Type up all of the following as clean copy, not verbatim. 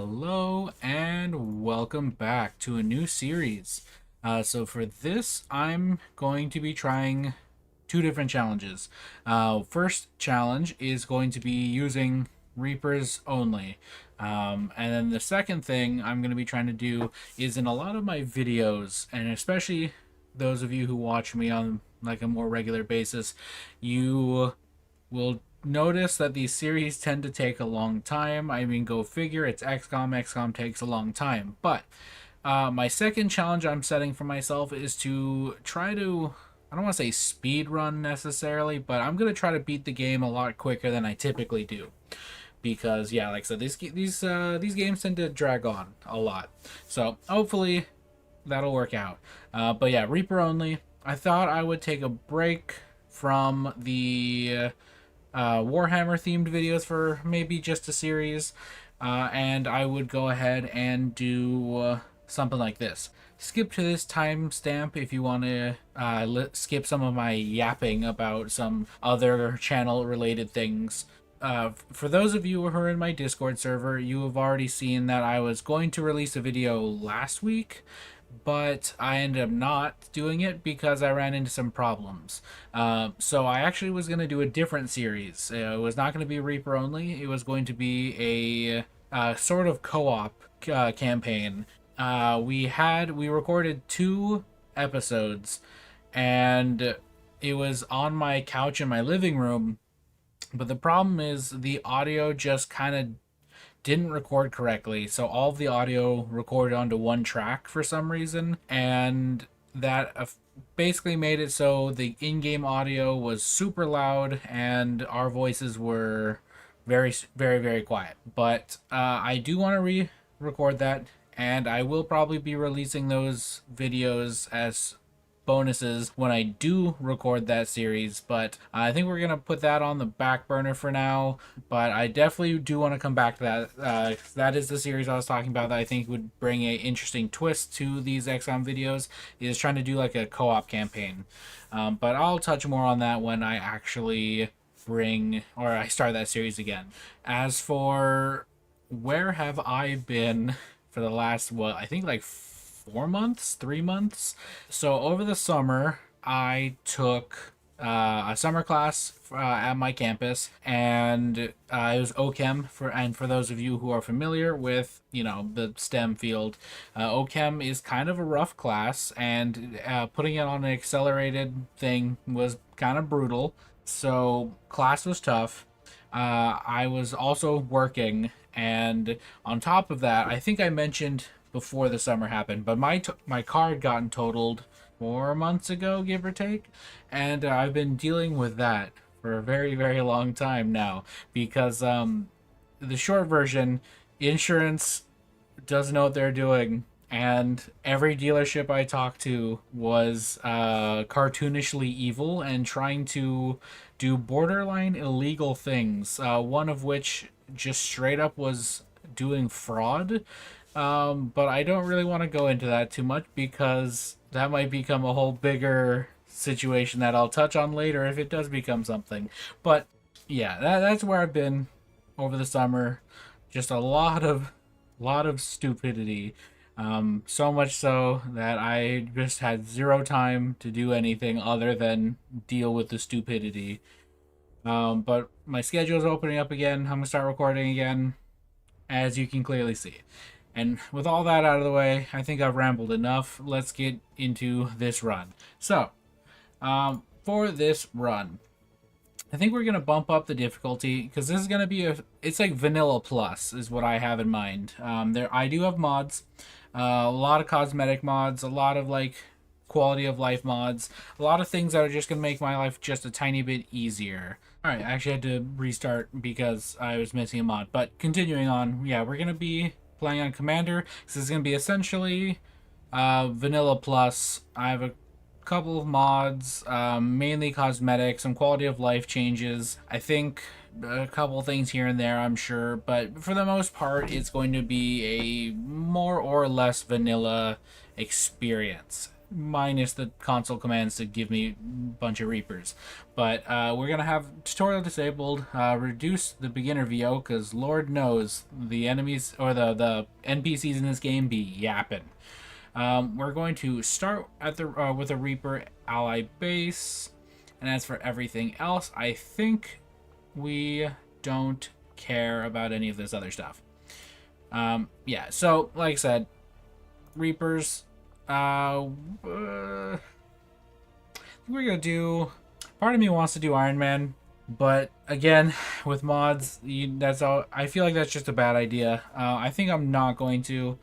Hello and welcome back to a new series. So for this, I'm going to be trying two different challenges. First challenge is going to be using Reapers only. And then the second thing I'm going to be trying to do is in a lot of my videos, and especially those of you who watch me on like a more regular basis, you will notice that these series tend to take a long time. I mean, go figure, it's XCOM. XCOM takes a long time. But my second challenge I'm setting for myself is to try to, I don't want to say speed run necessarily, but I'm going to try to beat the game a lot quicker than I typically do. Because, yeah, like I said, these games tend to drag on a lot. So hopefully that'll work out. But yeah, Reaper only. I thought I would take a break from the Warhammer themed videos for maybe just a series, and I would go ahead and do something like this. Skip to this timestamp if you want to skip some of my yapping about some other channel related things. For those of you who are in my Discord server, you have already seen that I was going to release a video last week, but I ended up not doing it because I ran into some problems. So I actually was going to do a different series. It was not going to be Reaper only. It was going to be a sort of co-op campaign. We recorded 2 episodes, and it was on my couch in my living room. But the problem is the audio just kind of didn't record correctly, so all of the audio recorded onto one track for some reason, and that basically made it so the in-game audio was super loud and our voices were very, very, very quiet. But I do want to re-record that, and I will probably be releasing those videos as bonuses when I do record that series, but I think we're gonna put that on the back burner for now. But I definitely do want to come back to that. That is the series I was talking about that I think would bring a interesting twist to these Xcom videos, is trying to do like a co-op campaign. But I'll touch more on that when I actually I start that series again. As for where have I been for the last, I think like 4 months, 3 months. So over the summer, I took a summer class at my campus, and it was OChem for those of you who are familiar with the STEM field. OChem is kind of a rough class, and putting it on an accelerated thing was kind of brutal. So class was tough. I was also working, and on top of that, I think I mentioned before the summer happened, but my car had gotten totaled 4 months ago, give or take, and I've been dealing with that for a very, very long time now because the short version, insurance doesn't know what they're doing, and every dealership I talked to was cartoonishly evil and trying to do borderline illegal things. One of which just straight up was doing fraud. But I don't really want to go into that too much because that might become a whole bigger situation that I'll touch on later if it does become something. But yeah, that's where I've been over the summer. Just a lot of stupidity. So much so that I just had zero time to do anything other than deal with the stupidity. But my schedule is opening up again. I'm gonna start recording again, as you can clearly see. And with all that out of the way, I think I've rambled enough. Let's get into this run. So, for this run, I think we're going to bump up the difficulty because this is going to be it's like vanilla plus is what I have in mind. I do have mods, a lot of cosmetic mods, a lot of like quality of life mods, a lot of things that are just going to make my life just a tiny bit easier. All right, I actually had to restart because I was missing a mod. But continuing on, yeah, we're going to be playing on Commander. This is going to be essentially vanilla plus. I have a couple of mods, mainly cosmetic, some quality of life changes. I think a couple things here and there, I'm sure, but for the most part, it's going to be a more or less vanilla experience. minus the console commands to give me a bunch of Reapers. But we're going to have tutorial disabled, reduce the beginner VO, because Lord knows the enemies, or the NPCs in this game be yapping. We're going to start at the with a Reaper ally base, and as for everything else, I think we don't care about any of this other stuff. Yeah, so like I said, Reapers. We're gonna do. Part of me wants to do Iron Man, but again, with mods, that's all. I feel like that's just a bad idea. I think I'm not going to.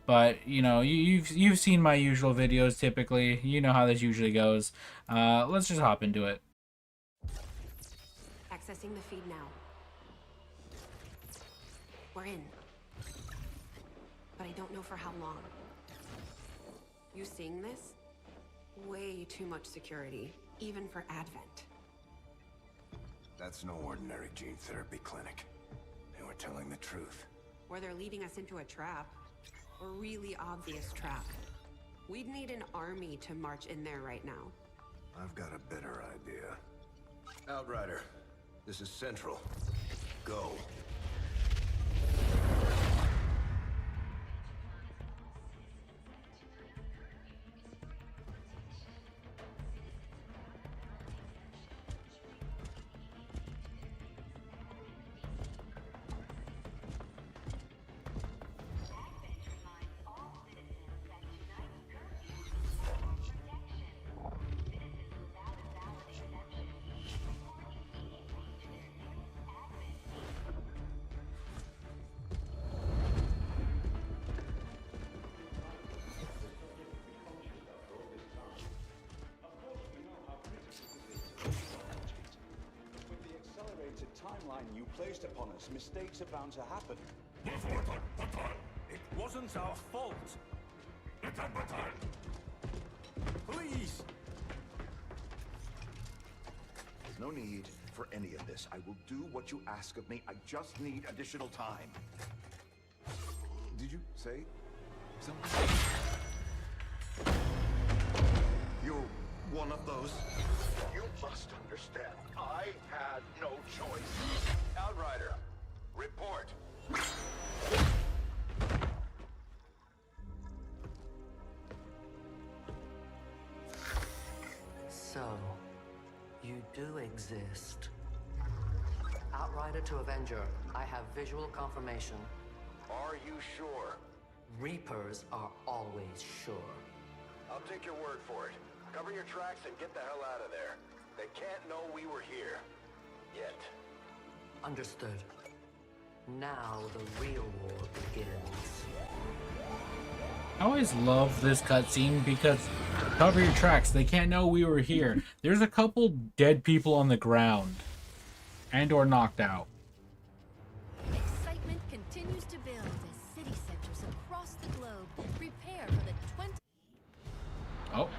But you know, you've seen my usual videos typically. You know how this usually goes. Let's just hop into it. Accessing the feed now. We're in. But I don't know for how long. You seeing this? Way too much security, even for Advent. That's no ordinary gene therapy clinic. They were telling the truth. Or they're leading us into a trap. A really obvious trap. We'd need an army to march in there right now. I've got a better idea. Outrider, this is Central. Go. Timeline you placed upon us, mistakes are bound to happen. It wasn't our fault. Please! There's no need for any of this. I will do what you ask of me. I just need additional time. Did you say something? You're one of those. You must understand. I had no choice. Outrider, report. So, you do exist. Outrider to Avenger, I have visual confirmation. Are you sure? Reapers are always sure. I'll take your word for it. Cover your tracks and get the hell out of there. They can't know we were here. Yet. Understood. Now the real war begins. I always love this cutscene because cover your tracks. They can't know we were here. There's a couple dead people on the ground, and or knocked out. Excitement continues to build as city centers across the globe prepare for the 20... Oh.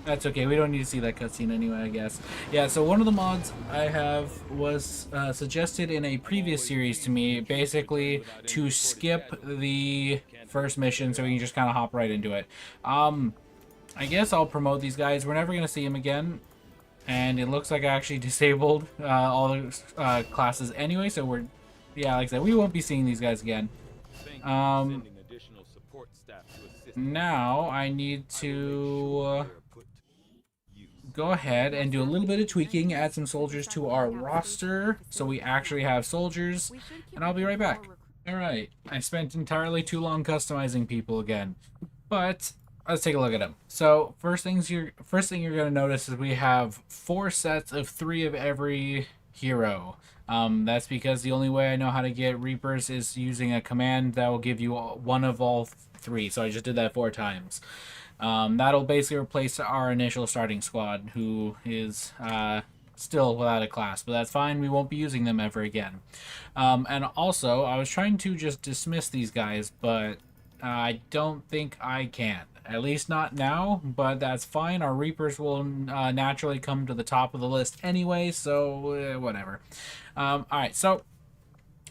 That's okay, we don't need to see that cutscene anyway, I guess. Yeah, so one of the mods I have was suggested in a previous series to me, basically to skip the first mission so we can just kind of hop right into it. I guess I'll promote these guys. We're never going to see them again, and it looks like I actually disabled all the classes anyway, so we're, yeah, like I said, we won't be seeing these guys again. Now I need to go ahead and do a little bit of tweaking, add some soldiers to our roster so we actually have soldiers, and I'll be right back. Alright, I spent entirely too long customizing people again, but let's take a look at them. So first thing you're going to notice is we have 4 sets of 3 of every hero. That's because the only way I know how to get Reapers is using a command that will give you one of all 3. So I just did that 4 times. That'll basically replace our initial starting squad, who is still without a class, but that's fine. We won't be using them ever again. And also, I was trying to just dismiss these guys, but I don't think I can. At least not now, but that's fine. Our Reapers will naturally come to the top of the list anyway, so whatever. Alright, so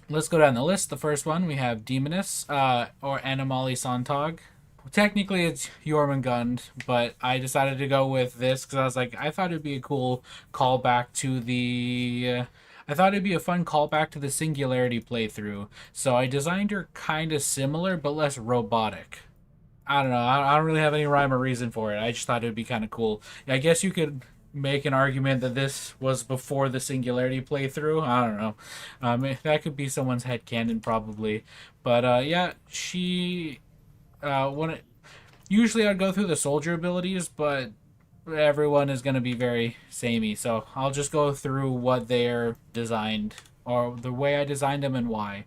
let's go down the list. The first one, we have Demoness, or Animali Sontag. technically it's Jormungand, but I decided to go with this because I was like, I thought it'd be a cool callback to the. I thought it'd be a fun callback to the Singularity playthrough, so I designed her kind of similar but less robotic. I don't know. I don't really have any rhyme or reason for it. I just thought it'd be kind of cool. I guess you could make an argument that this was before the Singularity playthrough. I don't know. That could be someone's headcanon probably. But yeah, she when it, usually I'd go through the soldier abilities, but everyone is going to be very samey. So I'll just go through what they're designed or the way I designed them and why.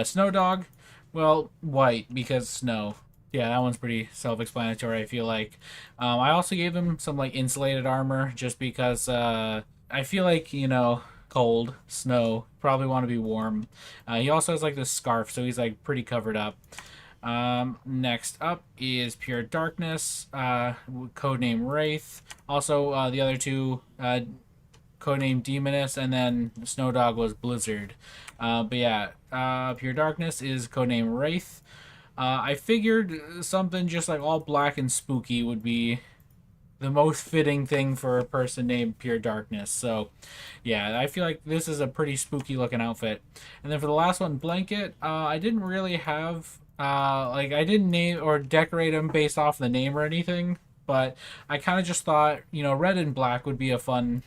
Snow Dog, well, white because snow. Yeah, that one's pretty self-explanatory, I feel like. I also gave him some, like, insulated armor just because I feel like, you know, cold, snow, probably want to be warm. He also has, like, this scarf, so he's, like, pretty covered up. Next up is Pure Darkness, codename Wraith. Also, the other two, codename Demoness, and then Snow Dog was Blizzard. But yeah, Pure Darkness is codename Wraith. I figured something just like all black and spooky would be the most fitting thing for a person named Pure Darkness. So, yeah, I feel like this is a pretty spooky looking outfit. And then for the last one, Blanket, I didn't really have, like, I didn't name or decorate him based off the name or anything, but I kind of just thought, you know, red and black would be a fun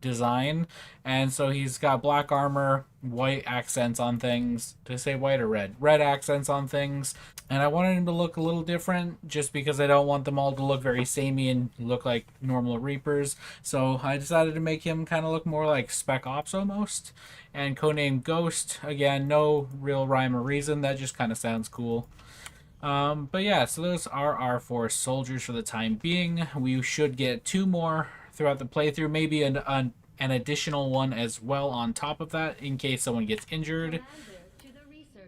design. And so he's got black armor, white accents on things. Did I say white or red? Red accents on things. And I wanted him to look a little different just because I don't want them all to look very samey and look like normal Reapers. So I decided to make him kind of look more like Spec Ops almost. And codename Ghost, again, no real rhyme or reason. That just kind of sounds cool. But yeah, so those are our 4 soldiers for the time being. We should get 2 more throughout the playthrough, maybe an additional one as well on top of that in case someone gets injured.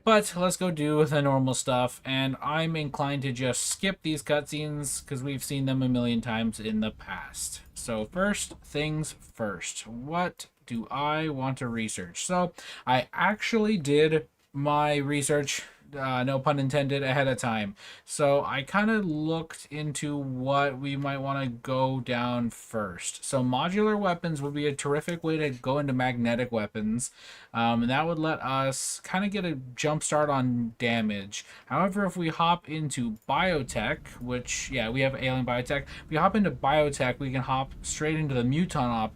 But let's go do the normal stuff, and I'm inclined to just skip these cutscenes because we've seen them a million times in the past. So first things first, what do I want to research? So I actually did my research, no pun intended, ahead of time. So I kind of looked into what we might want to go down first. So modular weapons would be a terrific way to go into magnetic weapons. And that would let us kind of get a jump start on damage. However, if we hop into biotech, which, yeah, we have alien biotech. If we hop into biotech, we can hop straight into the mutant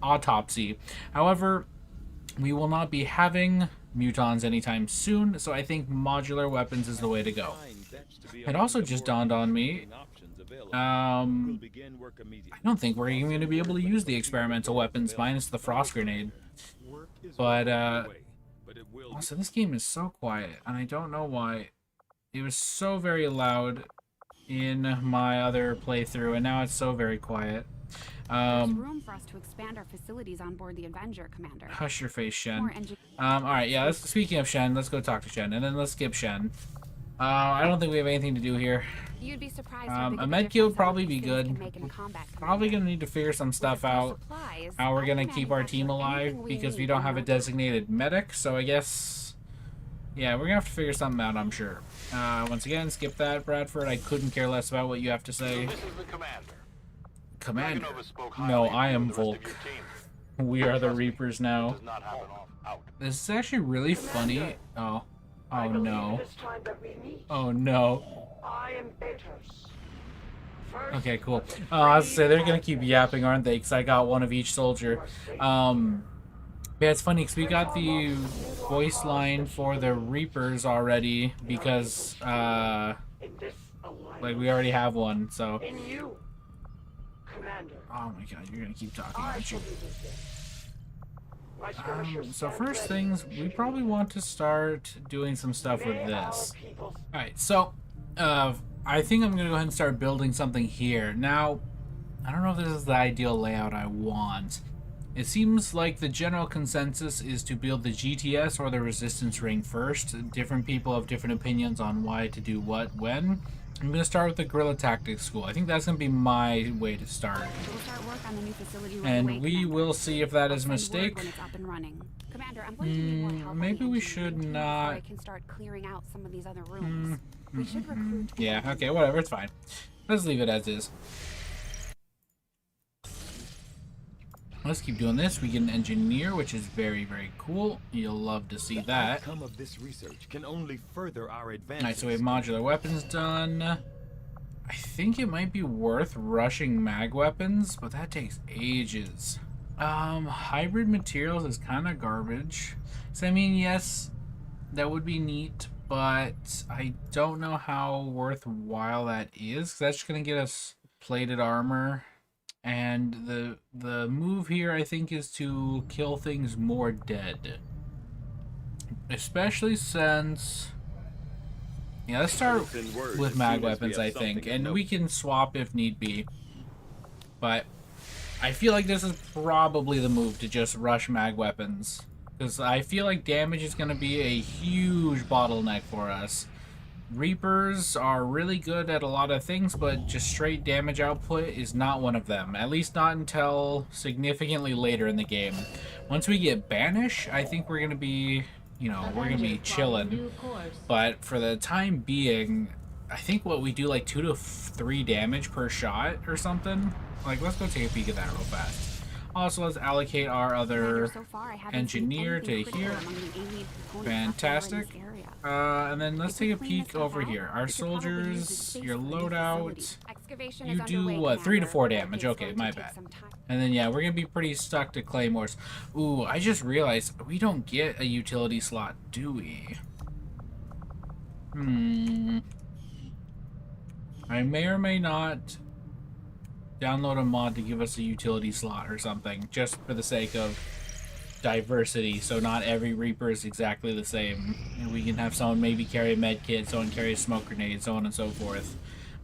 autopsy. However, we will not be having mutons anytime soon, so I think modular weapons is the way to go. It also just dawned on me, I don't think we're even going to be able to use the experimental weapons minus the frost grenade. But, also this game is so quiet, and I don't know why. It was so very loud in my other playthrough, and now it's so very quiet. There's room for us to expand our facilities on board the Avenger, Commander. Hush your face, Shen. Alright, yeah, speaking of Shen, let's go talk to Shen, and then let's skip Shen. I don't think we have anything to do here. You'd be surprised A med kit would probably be good. Probably gonna need to figure some stuff out. How we're gonna keep our team alive, because we don't have a designated medic, so I guess... yeah, we're gonna have to figure something out, I'm sure. Once again, skip that, Bradford. I couldn't care less about what you have to say. This is the commander. Commander? No, I am Volk. We are the Reapers now. This is actually really funny. Oh. Oh no. Oh no. Okay, cool. I was gonna say, they're gonna keep yapping, aren't they? Because I got one of each soldier. Yeah, it's funny because we got the voice line for the Reapers already because, like, we already have one, so... oh my god, you're gonna keep talking, aren't you? So first things, we probably want to start doing some stuff with this. Alright, so, I think I'm gonna go ahead and start building something here. Now, I don't know if this is the ideal layout I want. It seems like the general consensus is to build the GTS or the Resistance Ring first. Different people have different opinions on why to do what when. I'm gonna start with the guerrilla tactics school. I think that's gonna be my way to start. We'll start work on the new facility right And away, we Commander. will see if that is a I'll send word mistake. when it's up and running. Commander, I'm going to need more help on the Maybe we engineering should team not. before I can start clearing out some of these other rooms. We should recruit. Yeah, okay, whatever, it's fine. Let's leave it as is. Let's keep doing this. We get an engineer, which is very, very cool. You'll love to see The that. outcome of this research can only further our advances. Alright, so we have modular weapons done. I think it might be worth rushing mag weapons, but that takes ages. Hybrid materials is kind of garbage. So I mean, yes, that would be neat, but I don't know how worthwhile that is, 'cause that's just gonna get us plated armor. And the move here, I think, is to kill things more dead. Especially since... Yeah, let's start with mag weapons, I think. And we can swap if need be. But I feel like this is probably the move to just rush mag weapons. Because I feel like damage is going to be a huge bottleneck for us. Reapers are really good at a lot of things, but just straight damage output is not one of them. At least not until significantly later in the game. Once we get Banish, I think we're going to be, you know, we're going to be chilling. But for the time being, I think what we do like 2 to 3 damage per shot or something. Like, let's go take a peek at that real fast. Also, let's allocate our other So far, I haven't seen engineer to anything here. critical among the alien components Fantastic. left over in this area. And then let's If we take a clean this peek stuff over out, here. Our we could probably use this soldiers, space your for a new loadout. facility. Excavation You is do underway, what? 3 to 4 Commander, but damage. it's Okay, going my to take bad. some time. And then yeah, we're gonna be pretty stuck to claymores. Ooh, I just realized we don't get a utility slot, do we? I may or may not download a mod to give us a utility slot or something, just for the sake of diversity, so not every Reaper is exactly the same. And we can have someone maybe carry a med kit, someone carry a smoke grenade, so on and so forth.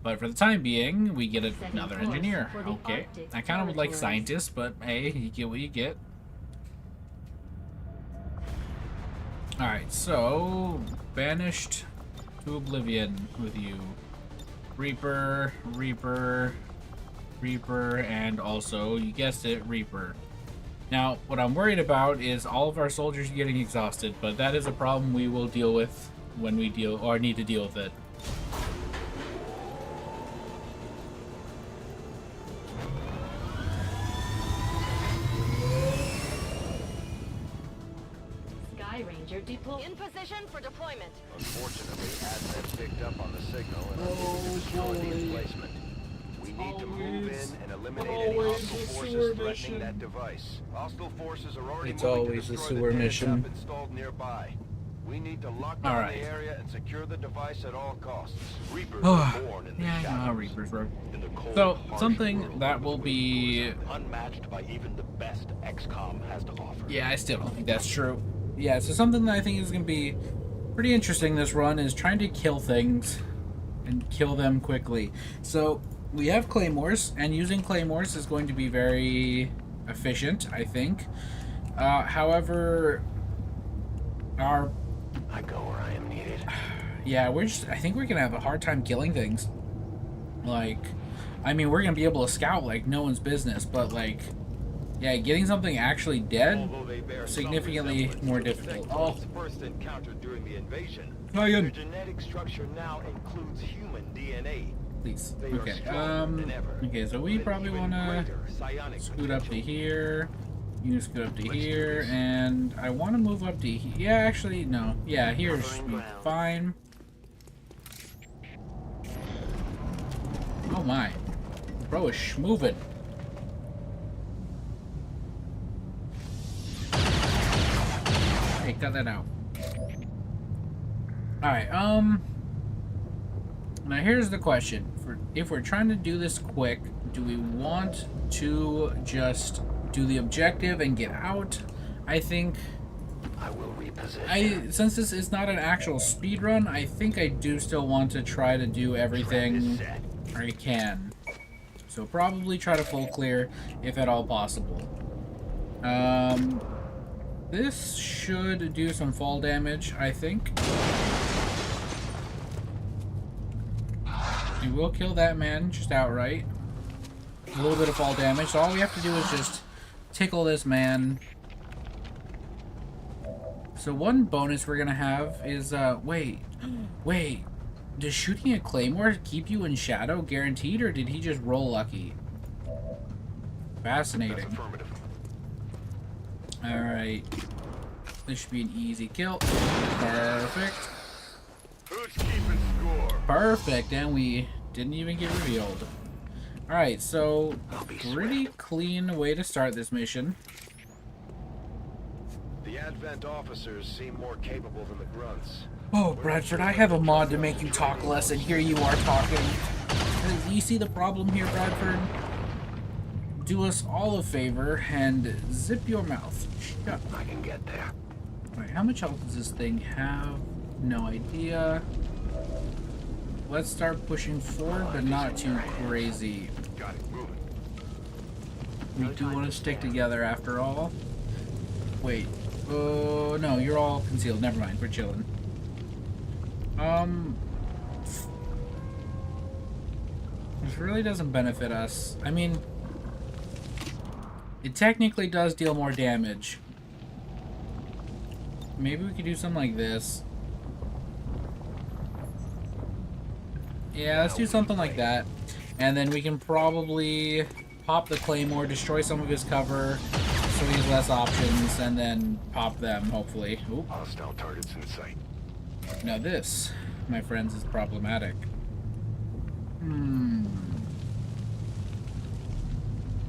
But for the time being, we get another engineer. Okay. I kind of would like scientists, but hey, you get what you get. Alright, so banished to oblivion with you. Reaper, Reaper, Reaper, and also, you guessed it, Reaper. Now, what I'm worried about is all of our soldiers getting exhausted, but that is a problem we will deal with when we need to deal with it. Sky Ranger deploy. In position for deployment. Unfortunately, Advent picked up on the signal and unable to destroy the emplacement. We need to move in and eliminate any hostile forces threatening that device. Hostile forces are already moving to destroy the setup installed nearby. We need to lock down the area and secure the device at all costs. Reapers are born in the shadows. Reapers were. In the cold, So, harsh something world that will be... unmatched by even the best Xcom has to offer. Yeah, I still don't think that's true. Yeah, so something that I think is going to be pretty interesting this run is trying to kill things and kill them quickly. So, we have claymores, and using claymores is going to be very efficient, I think. However, I go where I am needed. yeah, I think we're gonna have a hard time killing things. Like, I mean, we're gonna be able to scout like no one's business, but like, yeah, getting something actually dead, significantly more difficult. Oh, First encountered during the invasion. Ryan. Their genetic structure now includes human DNA. please. They are Okay, stronger than ever, okay, so we with probably even wanna greater psionic scoot up to potential. here. You can scoot up to Let's do here, this. and I want to move up to here. Yeah, actually, no. Yeah, here should be fine. Oh my. Bro is schmoving. Hey, cut that out. Alright, now here's the question. If we're trying to do this quick, do we want to just do the objective and get out? I think... I will reposition. Since this is not an actual speed run, I think I do still want to try to do everything I can. So probably try to full clear, if at all possible. This should do some fall damage, I think. We will kill that man just outright. A little bit of fall damage. So all we have to do is just tickle this man. So one bonus we're gonna have is wait. Does shooting a claymore keep you in shadow guaranteed, or did he just roll lucky? Fascinating. Alright. This should be an easy kill. Perfect. Who's keeping score? Perfect, and we didn't even get revealed. Alright, so pretty clean way to start this mission. The Advent officers seem more capable than the grunts. Oh, Bradford, I have a mod to make you talk less, and here you are talking. You see the problem here, Bradford? Do us all a favor and zip your mouth shut. I can get there. Alright, how much health does this thing have? No idea. Let's start pushing forward, but not too crazy. Got it, moving. We do want to stick together after all. Wait. Oh, no, you're all concealed. Never mind, we're chilling. This really doesn't benefit us. I mean, it technically does deal more damage. Maybe we could do something like this. Yeah, let's do something like that. And then we can probably pop the claymore, destroy some of his cover, so he has less options, and then pop them, hopefully. Oop. Hostile targets in sight. Now this, my friends, is problematic. What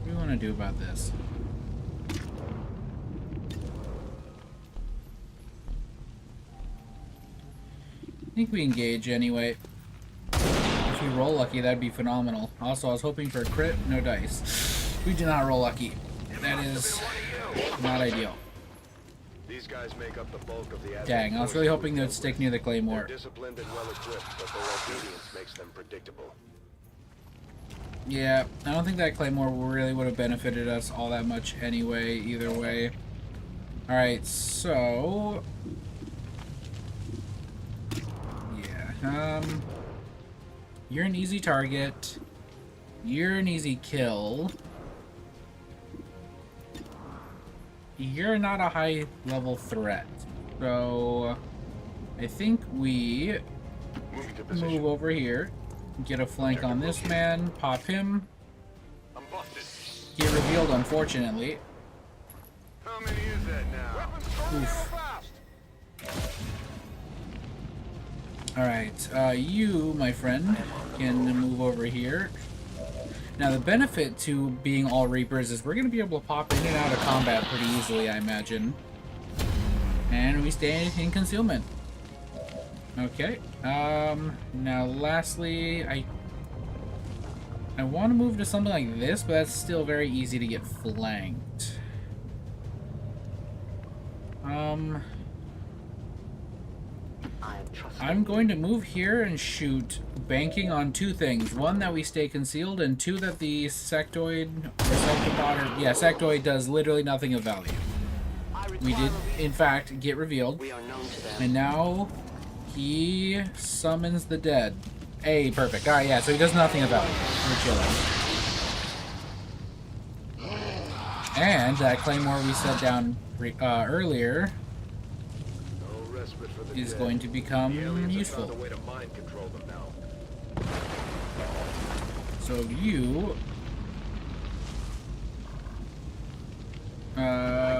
do we want to do about this? I think we engage anyway. If we roll lucky, that'd be phenomenal. Also, I was hoping for a crit, no dice. We did not roll lucky. That is not ideal. These guys make up the bulk of the Advent. Dang, I was really hoping they'd stick near the claymore. They're disciplined and well equipped, but their obedience makes them predictable. Yeah, I don't think that claymore really would have benefited us all that much anyway, either way. Alright, so... yeah, you're an easy target. You're an easy kill. You're not a high-level threat. So, I think we move over here, get a flank on this man, pop him. I'm busted. Get revealed, unfortunately. How many is that now? Oof. Alright, you, my friend, can move over here. Now, the benefit to being all Reapers is we're going to be able to pop in and out of combat pretty easily, I imagine. And we stay in concealment. Okay. Now, lastly, I want to move to something like this, but that's still very easy to get flanked. I'm going to move here and shoot, banking on two things. One, that we stay concealed, and two, that the sectoid, or sectobot, or, yeah, sectoid does literally nothing of value. We did, in fact, get revealed. And now, he summons the dead. Hey, perfect. Alright, yeah, so he does nothing of value. We're chilling. And that claymore we set down earlier is going to become useful. So you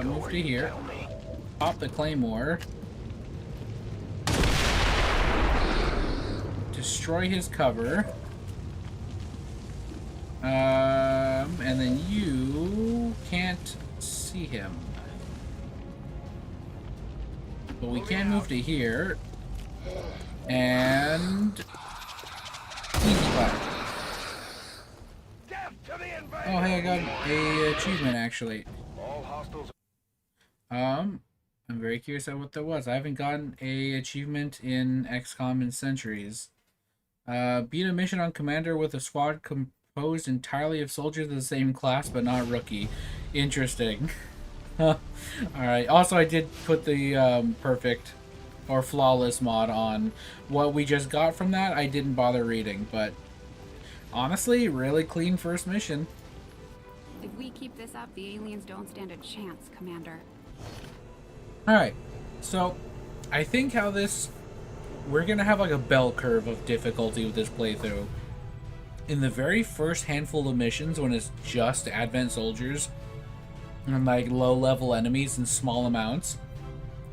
move to here, pop the claymore, destroy his cover, and then you can't see him. But we can move to here, and easy fire. Oh, hey, I got a achievement actually. I'm very curious at what that was. I haven't gotten a achievement in XCOM in centuries. Beat a mission on Commander with a squad composed entirely of soldiers of the same class, but not rookie. Interesting. Alright, also I did put the perfect or flawless mod on. What we just got from that, I didn't bother reading, but honestly, really clean first mission. If we keep this up, the aliens don't stand a chance, Commander. Alright, so I think how this... We're gonna have like a bell curve of difficulty with this playthrough. In the very first handful of missions, when it's just Advent soldiers and like low-level enemies in small amounts,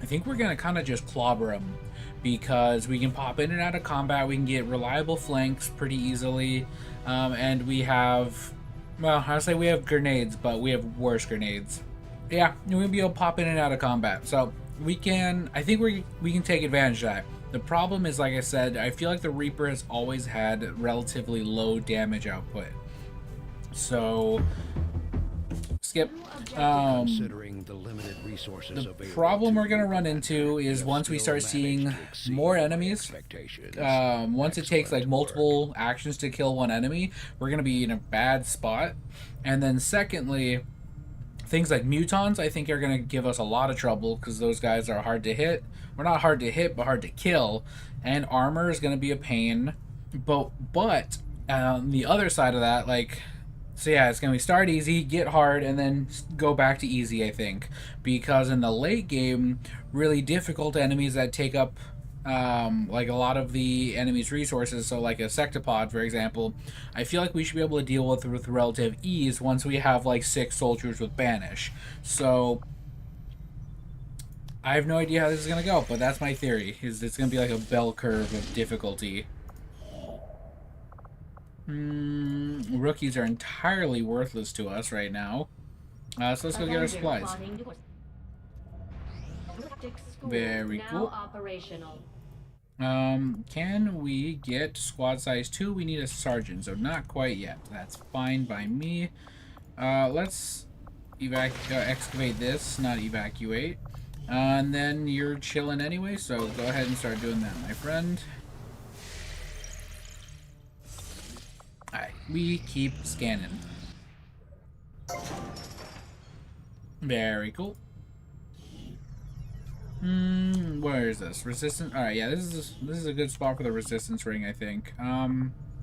I think we're gonna kind of just clobber them, because we can pop in and out of combat, we can get reliable flanks pretty easily, and we have, well, I'll say we have grenades, but we have worse grenades. Yeah, we'll be able to pop in and out of combat, so we can, I think we can take advantage of that. The problem is, like I said, I feel like the Reaper has always had relatively low damage output. So, skip. Considering the limited resources The problem we're going to run into is once we start seeing more enemies, once it takes like multiple actions to kill one enemy, we're going to be in a bad spot. And then secondly, things like mutons, I think, are going to give us a lot of trouble, because those guys are hard to hit. We're not hard to hit, but hard to kill. And armor is going to be a pain. But on the other side of that, like... So yeah, it's going to be start easy, get hard, and then go back to easy, I think. Because in the late game, really difficult enemies that take up like a lot of the enemy's resources, so like a sectopod, for example, I feel like we should be able to deal with relative ease once we have like 6 soldiers with Banish. So I have no idea how this is going to go, but that's my theory, is it's going to be like a bell curve of difficulty. Rookies are entirely worthless to us right now. So let's go get our supplies. Very cool. Can we get squad size 2? We need a sergeant, so not quite yet. That's fine by me. Let's excavate this, not evacuate. And then you're chilling anyway, so go ahead and start doing that, my friend. Alright, we keep scanning. Very cool. Where is this? Resistance? Alright, yeah, this is a good spot for the resistance ring, I think.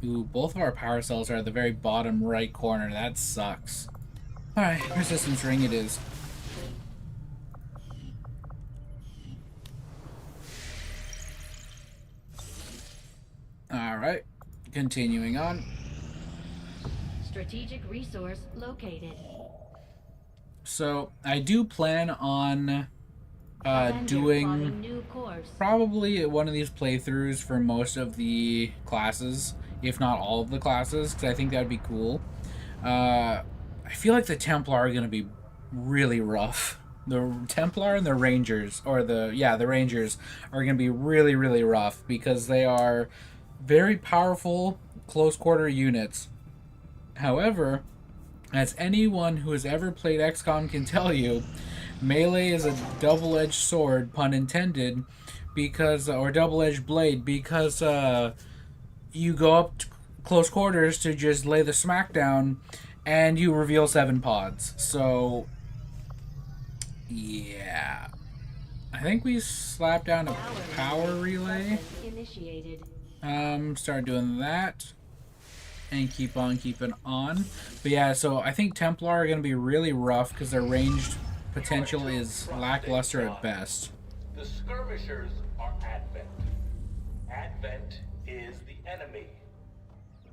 Ooh, both of our power cells are at the very bottom right corner. That sucks. Alright, resistance ring it is. Alright, continuing on. Strategic resource located. So I do plan on doing probably one of these playthroughs for most of the classes, if not all of the classes, because I think that would be cool. I feel like the Templar are going to be really rough. The Templar and the Rangers, or the Rangers are going to be really, really rough, because they are very powerful close quarter units. However, as anyone who has ever played XCOM can tell you, melee is a double-edged sword, pun intended, because, or double-edged blade, because you go up to close quarters to just lay the smackdown, and you reveal 7 pods. So, yeah. I think we slapped down a power relay. Start doing that. And keep on keeping on. But yeah, so I think Templar are going to be really rough because their ranged potential is lackluster at best. The skirmishers are Advent. Advent is the enemy.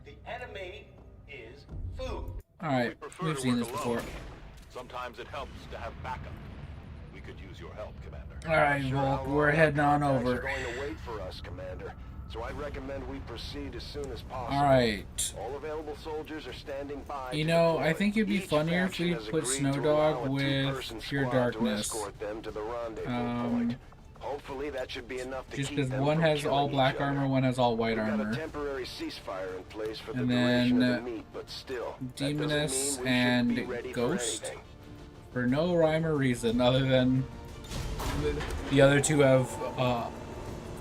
The enemy is food. Alright, we've seen this before. Sometimes it helps to have backup. We could use your help, Commander. Alright, Volk, we're heading on over. Going to wait for us, Commander. So I recommend we proceed as soon as possible. Alright. All available soldiers are standing by. You know, I think it'd be funnier if we put Snowdog with Pure Darkness. Hopefully that should be enough to just keep because them one from has all killing black each other. armor, one has all white We've got armor. a temporary ceasefire in place for the And duration then of the meet, but still, Demoness that doesn't mean we and shouldn't be ready Ghost. for anything. For no rhyme or reason other than the other two have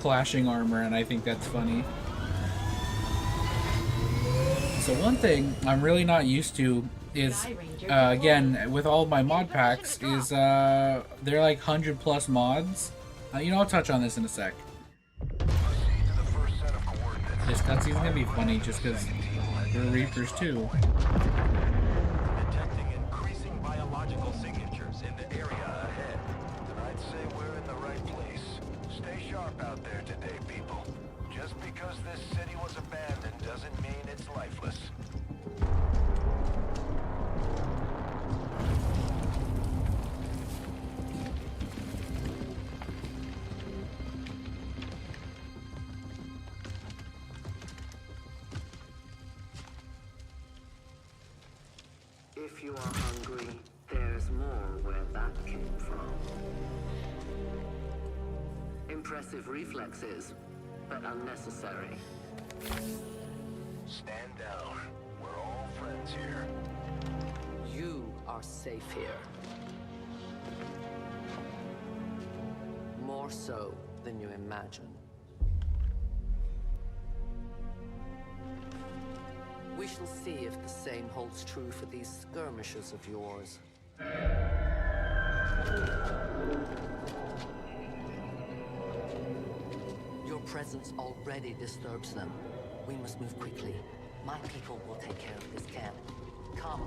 clashing armor, and I think that's funny. So one thing I'm really not used to is, again, with all of my mod packs, is they're like 100+ mods. You know, I'll touch on this in a sec. This cutscene's gonna be funny just because There are Reapers too. Detecting increasing biological signatures in the area ahead. Then I'd say we're in the right place. Stay sharp out there today, people. Just because this city was abandoned doesn't mean it's lifeless. If you are hungry, there's more where that came from. Impressive reflexes, but unnecessary. Stand down. We're all friends here. You are safe here. More so than you imagine. We shall see if the same holds true for these skirmishers of yours. Your presence already disturbs them. We must move quickly. My people will take care of this camp. Come.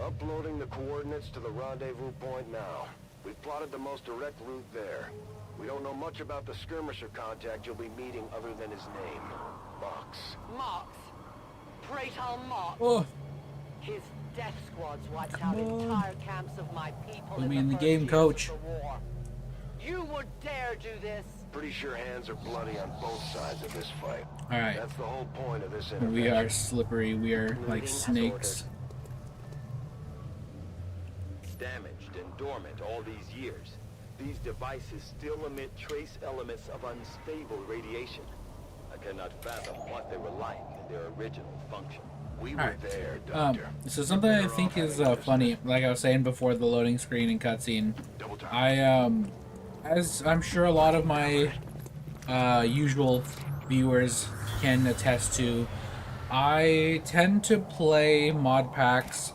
Uploading the coordinates to the rendezvous point now. We've plotted the most direct route there. We don't know much about the skirmisher contact you'll be meeting other than his name, Mox. Mox. Praetor Mox. Oh. His death squads wiped out entire camps of my people Put me in the first game, years coach. of the war. You would dare do this? Pretty sure hands are bloody on both sides of this fight. Alright. That's the whole point of this intervention. We are slippery. We are like snakes. Damaged and dormant all these years, these devices still emit trace elements of unstable radiation. I cannot fathom what they were like in their original function. We were Alright. there, Doctor. So something I think is funny, like I was saying before the loading screen and cutscene, as I'm sure a lot of my usual viewers can attest to, I tend to play mod packs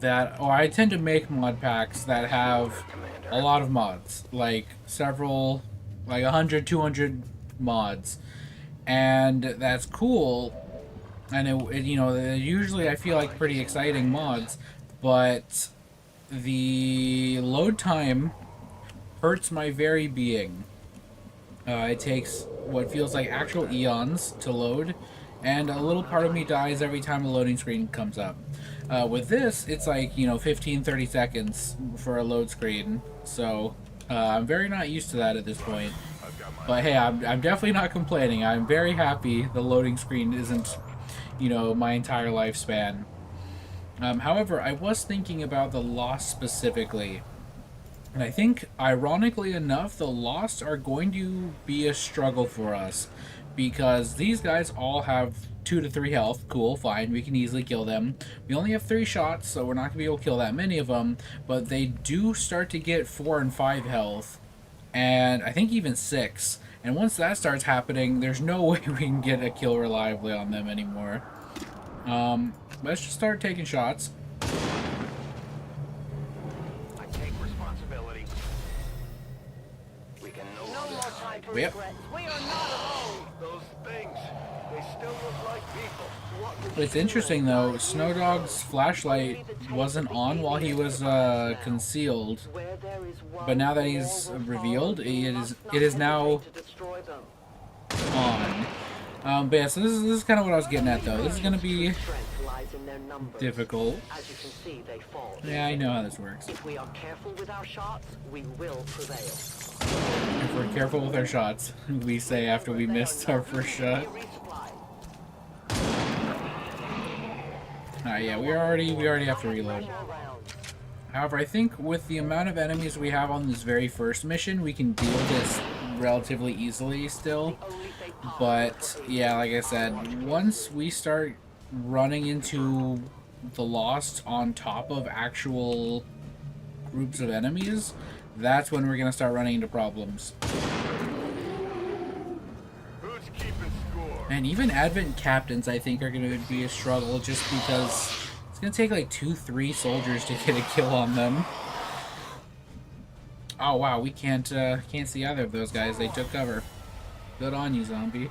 I tend to make mod packs that have a lot of mods, like several, like 100, 200 mods, and that's cool. And it you know, usually I feel like pretty exciting mods, but the load time hurts my very being. It takes what feels like actual eons to load, and a little part of me dies every time a loading screen comes up. With this, it's like, 15, 30 seconds for a load screen, so I'm very not used to that at this point. But hey, I'm definitely not complaining. I'm very happy the loading screen isn't, my entire lifespan. However, I was thinking about the Lost specifically. And I think, ironically enough, the Lost are going to be a struggle for us. Because these guys all have 2 to 3 health. Cool, fine, we can easily kill them. We only have 3 shots, so we're not going to be able to kill that many of them. But they do start to get 4 and 5 health. And I think even 6. And once that starts happening, there's no way we can get a kill reliably on them anymore. Let's just start taking shots. I take responsibility. We can no more time for Yep. regrets. We are not alone. Those things, they still look like people. It's interesting though, Snowdog's flashlight wasn't on while he was concealed, but now that he's revealed, it is now on. But yeah, so this is kind of what I was getting at though. This is gonna be difficult. As you can see, they fall. Yeah, I know how this works. If we are careful with our shots, we will prevail. If we're careful with our shots, we say after we missed our first shot. Yeah, we already have to reload. However, I think with the amount of enemies we have on this very first mission, we can deal with this relatively easily still. But yeah, like I said, once we start running into the Lost on top of actual groups of enemies, that's when we're gonna start running into problems. Who's keeping score? And even Advent captains, I think, are going to be a struggle just because it's going to take like 2-3 soldiers to get a kill on them. Oh wow, we can't see either of those guys. They took cover. Good on you, zombie.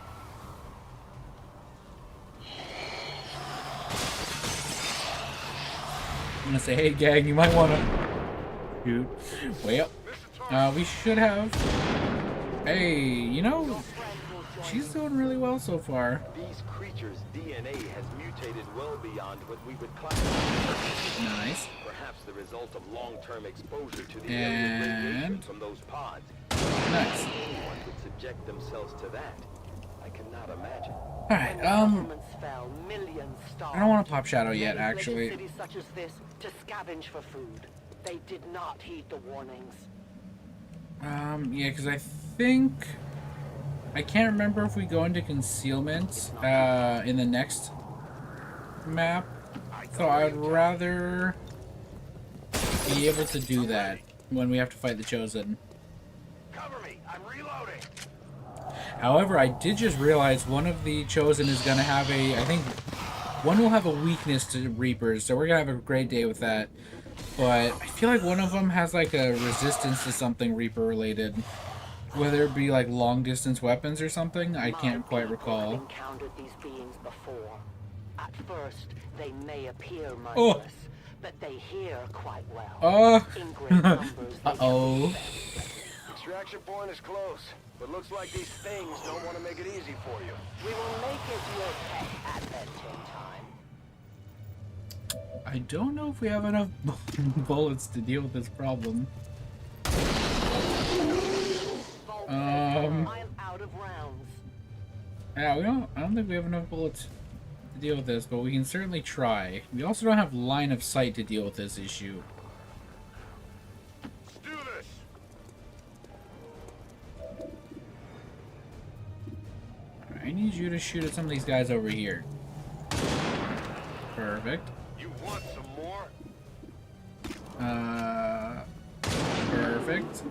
I'm gonna say, hey gang, you might wanna shoot. Well, we should have. Hey, you know, she's doing really well so far. These creatures' DNA has mutated well beyond what we would classify. Nice. Perhaps the result of long-term exposure to the alien radiation from those pods. Nice. Anyone would subject themselves to that. I cannot imagine. Alright, I don't want to pop Shadow yet, actually. Cities such as this to scavenge for food. They did not heed the warnings. Yeah, because I think... I can't remember if we go into concealment in the next map. So I'd rather be able to do that when we have to fight the Chosen. Cover me. I'm reloading. However, I did just realize one of the Chosen is going to have a... I think one will have a weakness to Reapers, so we're going to have a great day with that. But I feel like one of them has like a resistance to something Reaper related. Whether it be like long distance weapons or something, I can't quite recall. I've encountered these beings before. At first, they may appear mindless, but they hear quite well. In great numbers, uh-oh. Extraction point is close, but looks like these things don't want to make it easy for you. We will make it your pet advent in time. I don't know if we have enough bullets to deal with this problem. I'm out of rounds. Yeah, I don't think we have enough bullets to deal with this, but we can certainly try. We also don't have line of sight to deal with this issue. Let's do this. I need you to shoot at some of these guys over here. Perfect. You want some more? Perfect.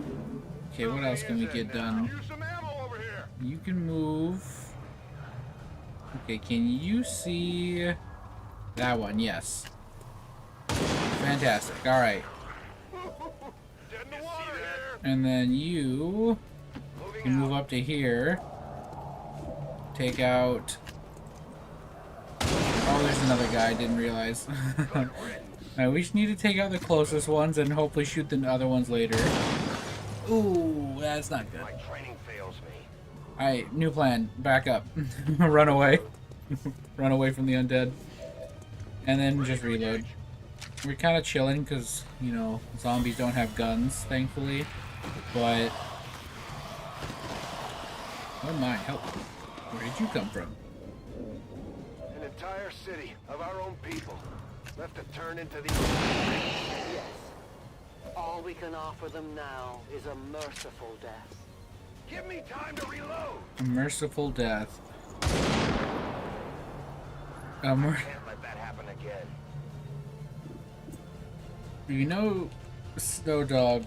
Okay, what else can we get done? Use some ammo over here. You can move. Okay, can you see that one? Yes. Fantastic. Alright. Dead in the water here. And then you can move up to here. Take out... Oh, there's another guy. I didn't realize. Alright, we just need to take out the closest ones and hopefully shoot the other ones later. Ooh, that's not good. My training fails me. Alright, new plan. Back up. Run away. Run away from the undead. And then just reload. We're kind of chilling because, you know, zombies don't have guns, thankfully. But... Oh my, help. Where did you come from? An entire city of our own people left to turn into these... Yes. All we can offer them now is a merciful death. Give me time to reload. A merciful death. Can't let that happen again. You know, Snow Dog,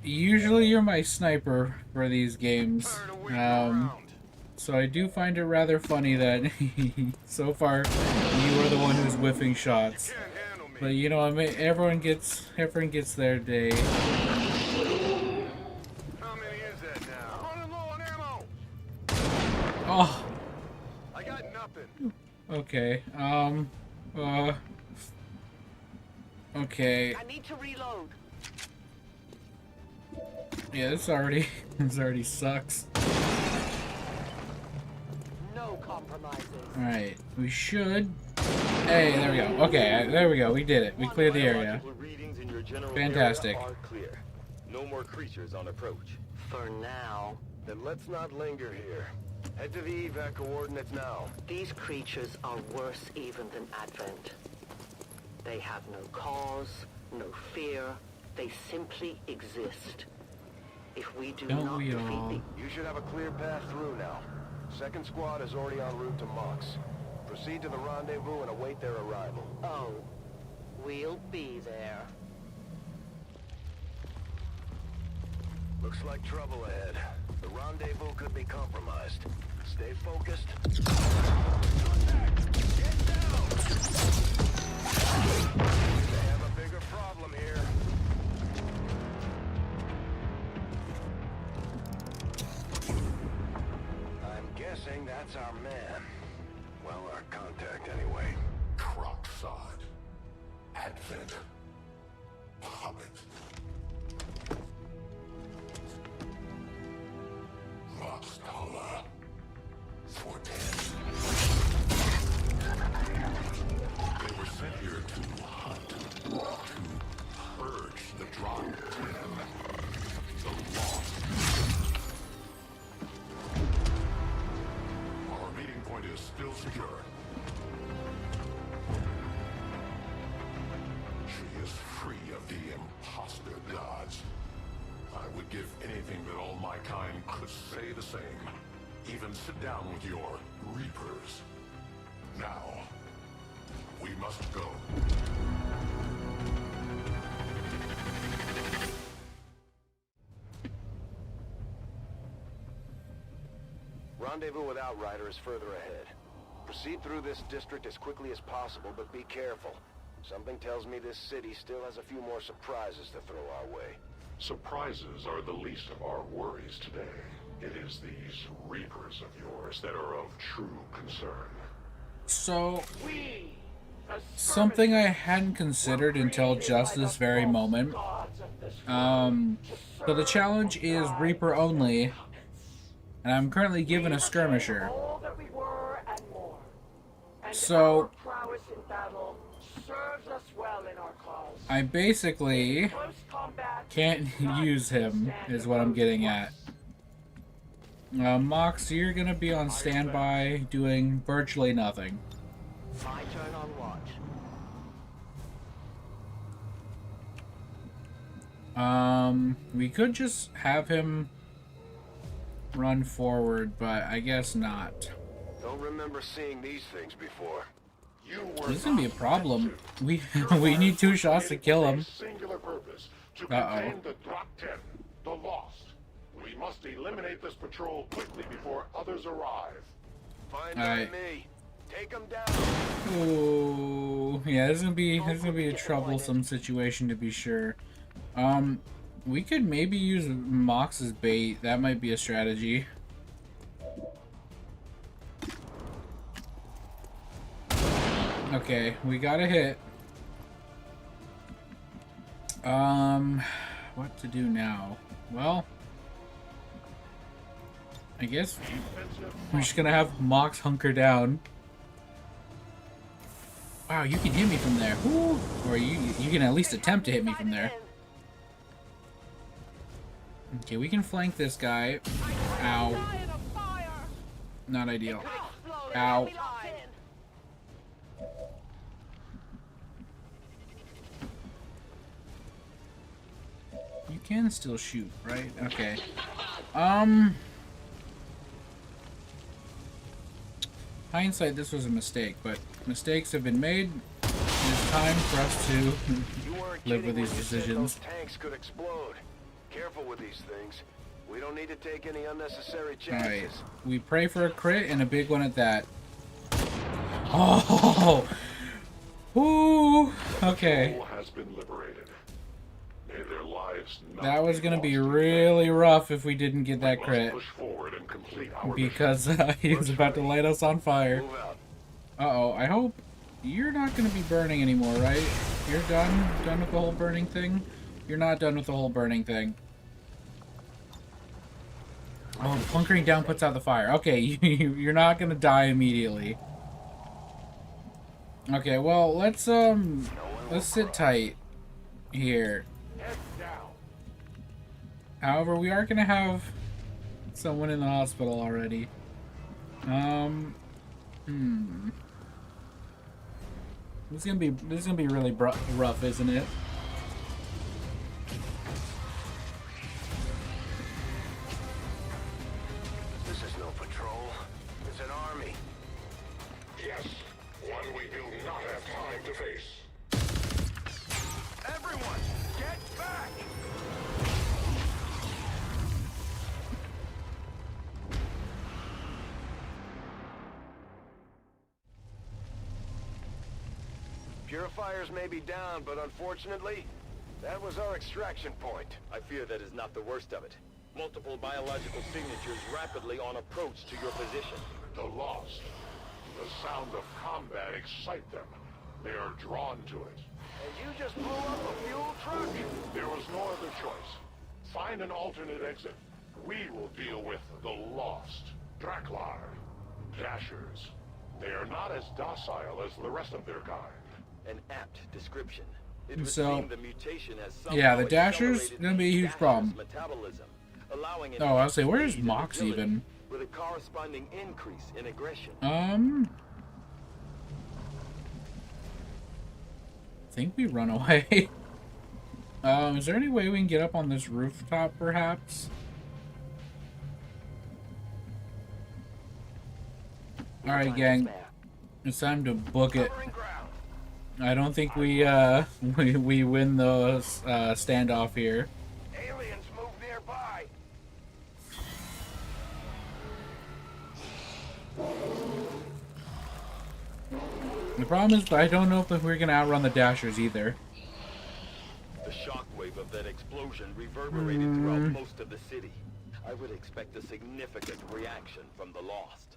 usually you're my sniper for these games. So I do find it rather funny that so far you are the one who's whiffing shots. But you know, I mean, everyone gets their day. How many is that now? I'm running low on ammo. Oh. I got nothing. Okay. Okay. I need to reload. Yeah, this already sucks. No compromises. Alright, we should... Hey, there we go. Okay, there we go. We did it. We cleared the area. Readings in your general Fantastic. area are clear. No more creatures on approach. For now. Then let's not linger here. Head to the evac coordinates now. These creatures are worse even than Advent. They have no cause, no fear. They simply exist. If we do Don't not we defeat all? You should have a clear path through now. Second squad is already en route to Mox. Proceed to the rendezvous and await their arrival. Oh, we'll be there. Looks like trouble ahead. The rendezvous could be compromised. Stay focused. Contact! Get down! They have a bigger problem here. That's our man. Well, our contact anyway. Crocksod. Advent. Puppet. Roxtala. Forten. They were sent here to hunt. To purge the Drop 10. The Lost. Our meeting point is still secure. She is free of the imposter gods. I would give anything that all my kind could say the same. Even sit down with your Reapers. Now, we must go. Rendezvous with Outrider is further ahead. Proceed through this district as quickly as possible, but be careful. Something tells me this city still has a few more surprises to throw our way. Surprises are the least of our worries today. It is these Reapers of yours that are of true concern. So, something I hadn't considered until just this very moment. So the challenge is Reaper only, and I'm currently given a skirmisher. So, I basically can't use him, is what I'm getting at. Mox, you're gonna be on standby doing virtually nothing. My turn on watch. We could just have him run forward, but I guess not. Don't remember seeing these things before. This is gonna be a problem. We need 2 shots to kill him. Uh-oh. The Drop 10, the Lost. We must eliminate this patrol quickly before others arrive. Fine by me. Take them down. Ooh, yeah, this is gonna be a troublesome situation to be sure. We could maybe use Mox's bait. That might be a strategy. Okay, we got a hit. What to do now? Well, I guess we're just gonna have Mox hunker down. Wow, you can hit me from there. Woo! Or you can at least attempt to hit me from there. Okay, we can flank this guy. Ow. Not ideal. Ow. You can still shoot, right? Okay. Hindsight, this was a mistake, but mistakes have been made. It's time for us to live with these decisions. Those tanks could explode. Careful with these things. We don't need to take any unnecessary chances. Alright. We pray for a crit and a big one at that. Oh! Ooh! Okay. Has been liberated. May their lives not That was gonna be really rough if we didn't get that crit. push forward and complete our Because he was about to light us on fire. Uh-oh, I hope you're not gonna be burning anymore, right? You're done? Done with the whole burning thing? You're not done with the whole burning thing. Oh, hunkering down puts out the fire. Okay, you're not gonna die immediately. Okay, well, let's sit tight here. However, we are gonna have someone in the hospital already. This is gonna be really rough, isn't it? This is no patrol. It's an army. Yes, one we do not have time to face. Everyone, get back! Purifiers may be down, but unfortunately, that was our extraction point. I fear that is not the worst of it. Multiple biological signatures rapidly on approach to your position. The Lost. The sound of combat excites them. They are drawn to it. And you just blew up a fuel truck? There was no other choice. Find an alternate exit. We will deal with the Lost. Draklar. Dashers. They are not as docile as the rest of their kind. An apt description. It would So, seem the mutation has yeah, the somehow Dashers accelerated gonna be a huge gaseous problem. metabolism, allowing it Oh, I'll say, to where's speed and Mox agility, even? with a corresponding increase in aggression. I think we run away. Is there any way we can get up on this rooftop, perhaps? Alright, gang. It's time to book it. I don't think we we win the standoff here. Aliens move nearby. The problem is, I don't know if we're gonna outrun the Dashers either. The shockwave of that explosion reverberated throughout most of the city. I would expect a significant reaction from the Lost.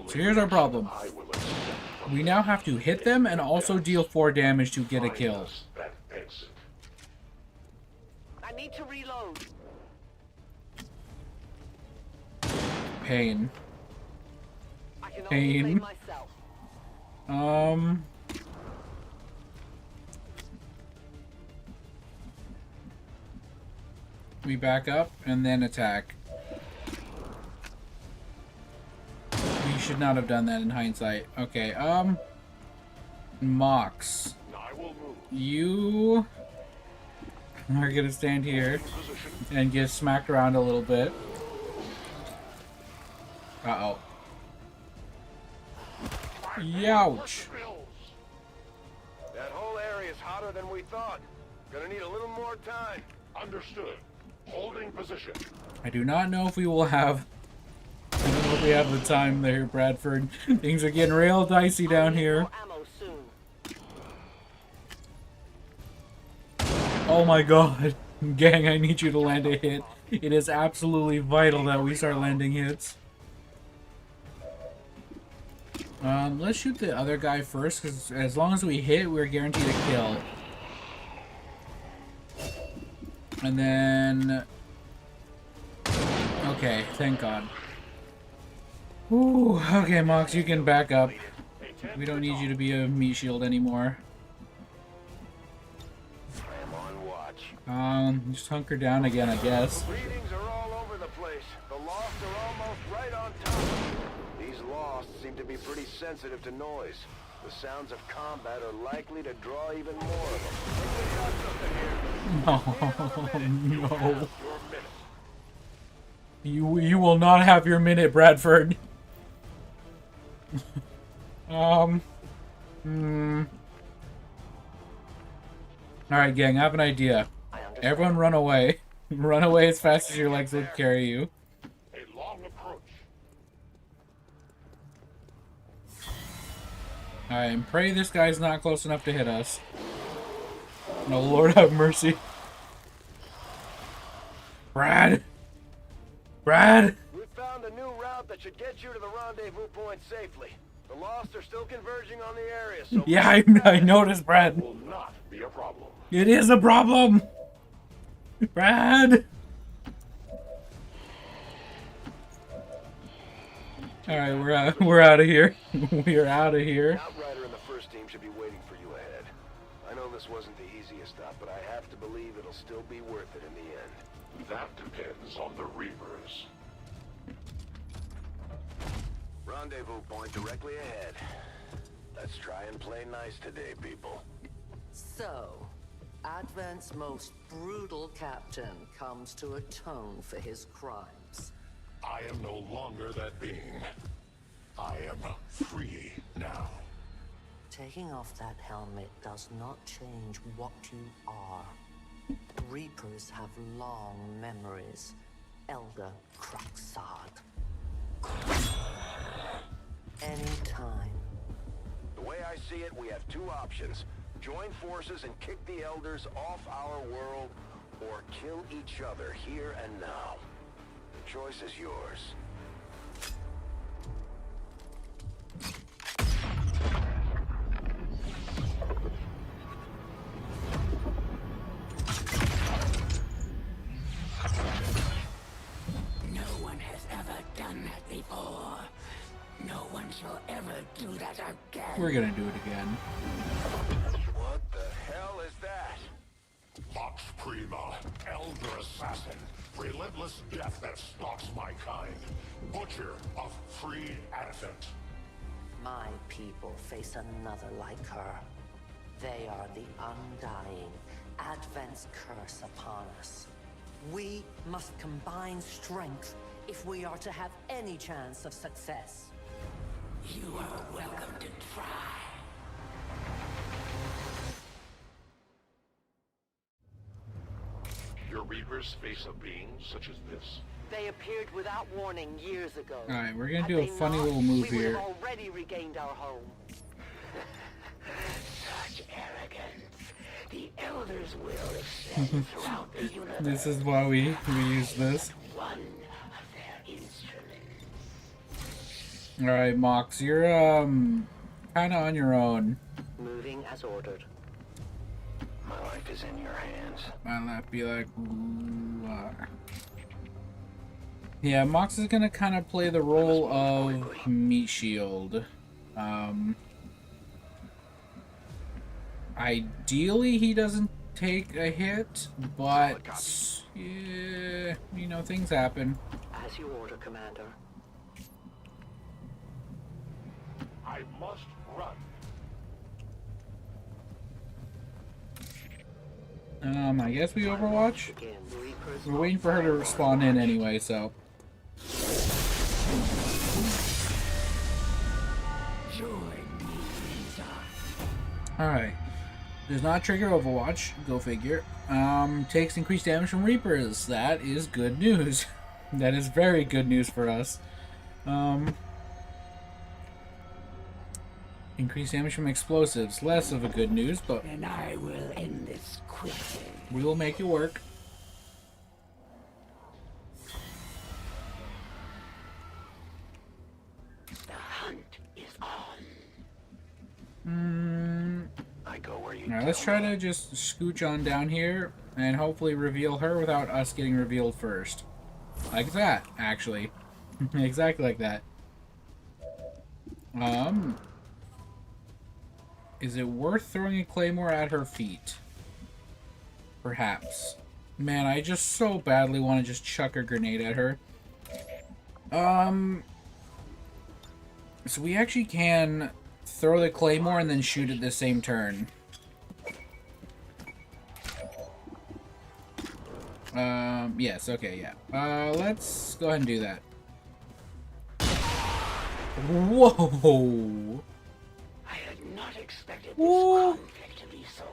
So here's our problem. We now have to hit them and also deal 4 damage to get a kill. I need to reload. Pain. I can only Pain. blame myself. We back up and then attack. We should not have done that in hindsight. Okay, Mox. You are gonna stand here and get smacked around a little bit. Uh-oh. Youch. That whole area is hotter than we thought. Gonna need a little more time. Understood. Holding position. I do not know if we will have... I don't know if we have the time there, Bradford. Things are getting real dicey down here. Oh my god. Gang, I need you to land a hit. It is absolutely vital that we start landing hits. Let's shoot the other guy first, because as long as we hit, we're guaranteed a kill. And then... Okay, thank god. Ooh, okay, Mox, you can back up. We don't need you to be a meat shield anymore. Just hunker down again, I guess. Readings are all over the place. The Lost are almost right on top. These Lost seem to be pretty sensitive to noise. The sounds of combat are likely to draw even more of them. Oh, no. You will not have your minute, Bradford. Alright, gang, I have an idea. Everyone run away. Run away as fast as your legs will carry you. A long approach. Alright, and pray this guy's not close enough to hit us. No, Lord have mercy. Brad! Brad! We found a new route that should get you to the rendezvous point safely. The Lost are still converging on the area, so... Yeah, I noticed, Brad. Will not be a problem. It is a problem! Brad! Alright, we're out of here. We are out of here. Outrider and the first team should be waiting for you ahead. I know this wasn't the easiest stop, but I have to believe it'll still be worth it in the end. That depends on the Reapers. Rendezvous point directly ahead. Let's try and play nice today, people. So, Advent's most brutal captain comes to atone for his crimes. I am no longer that being. I am free now. Taking off that helmet does not change what you are. Reapers have long memories. Elder Cracksard. Anytime. The way I see it, we have two options. Join forces and kick the Elders off our world, or kill each other here and now. choice is yours. No one has ever done that before. No one shall ever do that again. We're gonna do it again. What the hell is that? Vox Prima, Elder Assassin, relentless death that stalks my kind, butcher of free Advent. My people face another like her. They are the undying, Advent's curse upon us. We must combine strength if we are to have any chance of success. You are welcome to try. Your Reapers face a being such as this? They appeared without warning years ago. Alright, we're gonna Had do a they funny not, little move we would here. have already regained our home. Such arrogance. The Elders will extend throughout the universe. This is why we use this. One of their instruments. Alright, Mox, you're kinda on your own. Moving as ordered. My life is in your hands. Might not be like, ooh, yeah, Mox is gonna kind of play the role of Meat Shield. Ideally, he doesn't take a hit, but yeah, you know, things happen. As you order, Commander. I must run. I guess we Overwatch. We're waiting for her to spawn in anyway, so. Alright. Does not trigger Overwatch. Go figure. Takes increased damage from Reapers. That is good news. That is very good news for us. Increased damage from explosives. Less of a good news, but And I will end this quickly. we will make it work. The hunt is on. I go where you Alright, let's try to just scooch on down here and hopefully reveal her without us getting revealed first. Like that, actually. Exactly like that. Is it worth throwing a claymore at her feet? Perhaps. Man, I just so badly want to just chuck a grenade at her. So we actually can throw the claymore and then shoot at the same turn. Yes, okay, yeah. Let's go ahead and do that. Whoa! I had not expected this Whoa. conflict to be so.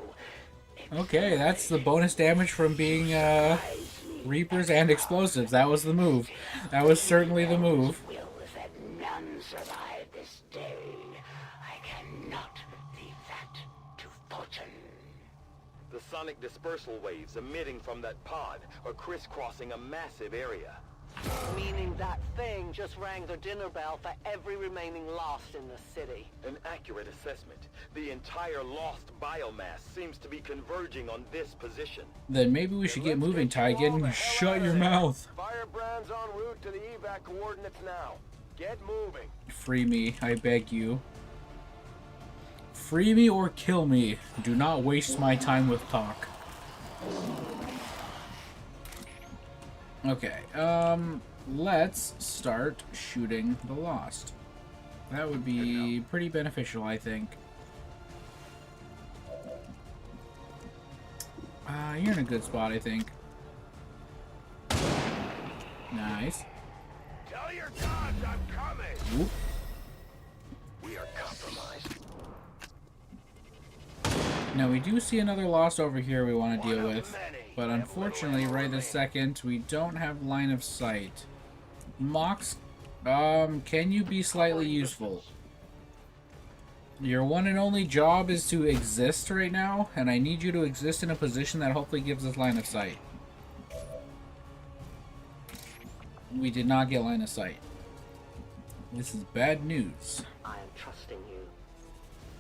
Okay, that's the bonus damage from being, Reapers and explosives. That was the move. That was certainly the move. Will that none survive this day. I cannot leave that to fortune. The sonic dispersal waves emitting from that pod are crisscrossing a massive area. Meaning that thing just rang the dinner bell for every remaining Lost in the city. An accurate assessment. The entire lost biomass seems to be converging on this position. Then maybe we should get moving, Tygan. Shut your mouth. Firebrand's en route to the evac coordinates now. Get moving. Free me, I beg you. Free me or kill me. Do not waste my time with talk. Okay, let's start shooting the Lost. That would be pretty beneficial, I think. You're in a good spot, I think. Nice. Tell your gods I'm coming. Whoop. We are compromised. Now, we do see another Lost over here we want to deal with. But unfortunately, right this second, we don't have line of sight. Mox, can you be slightly useful? Your one and only job is to exist right now, and I need you to exist in a position that hopefully gives us line of sight. We did not get line of sight. This is bad news. I am trusting you.